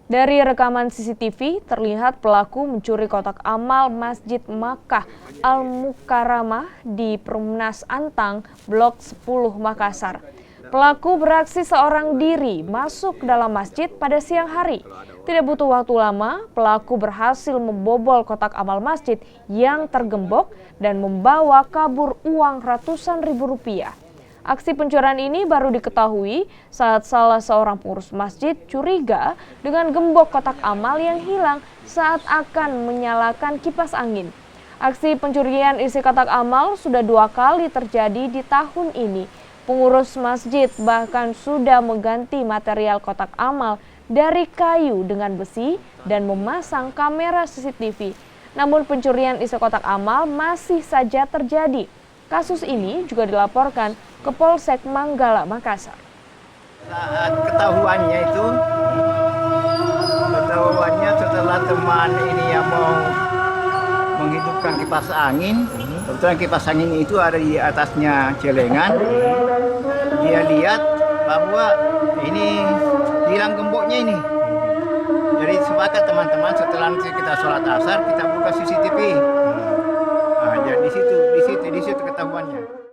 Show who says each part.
Speaker 1: Dari rekaman CCTV, terlihat pelaku mencuri kotak amal Masjid Makkah Al-Mukarramah di Perumnas Antang, Blok 10 Makassar. Pelaku beraksi seorang diri masuk ke dalam masjid pada siang hari. Tidak butuh waktu lama, pelaku berhasil membobol kotak amal masjid yang tergembok dan membawa kabur uang ratusan ribu rupiah. Aksi pencurian ini baru diketahui saat salah seorang pengurus masjid curiga dengan gembok kotak amal yang hilang saat akan menyalakan kipas angin. Aksi pencurian isi kotak amal sudah 2 kali terjadi di tahun ini. Pengurus masjid bahkan sudah mengganti material kotak amal dari kayu dengan besi dan memasang kamera CCTV. Namun pencurian isi kotak amal masih saja terjadi. Kasus ini juga dilaporkan ke Polsek Manggala, Makassar.
Speaker 2: Saat ketahuannya setelah teman ini yang mau menghidupkan kipas angin, kebetulan kipas angin itu ada di atasnya celengan. Dia lihat bahwa ini hilang gemboknya ini. Jadi sepakat teman-teman setelah kita sholat asar kita buka CCTV. Nah, jadi di situ ketahuannya.